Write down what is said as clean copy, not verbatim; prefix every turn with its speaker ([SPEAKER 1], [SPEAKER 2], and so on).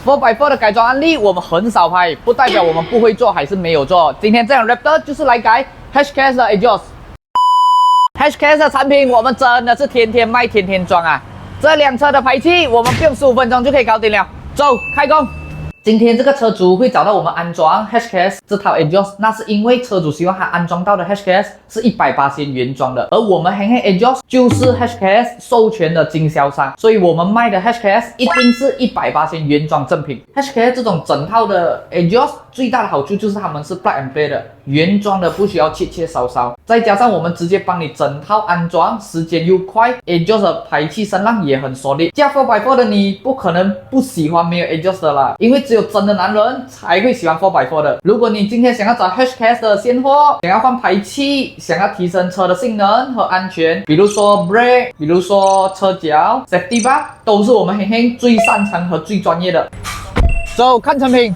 [SPEAKER 1] 4x4 的改装案例我们很少拍，不代表我们不会做还是没有做。今天这辆 Raptor 就是来改 Hashcase 的 exhaust。Hashcase 的产品我们真的是天天卖天天装啊！这辆车的排气我们不用15分钟就可以搞定了。走，开工！今天这个车主会找到我们安装 Hashcase 这套 exhaust， 那是因为车主希望他安装到的 Hashcase 是100%原装的，而我们 Heng Heng exhaust 就是 Hashcase 授权的经销商，所以我们卖的 Hashcase 一定是100%原装正品。Hashcase 这种整套的 exhaust 最大的好处就是他们是 plug and play 的，原装的不需要切切烧烧，再加上我们直接帮你整套安装，时间又快 ，exhaust 的排气声浪也很 solid。驾 4x4 的你不可能不喜欢没有 exhaust 的啦，因为只有真的男人才会喜欢 4x4 的。如果你今天想要找 Hashcase 的现货，想要换排气，想要提升车的性能和安全，比如说 brake， 比如说车脚 safety bar， 都是我们Heng Heng最擅长和最专业的。走，看成品。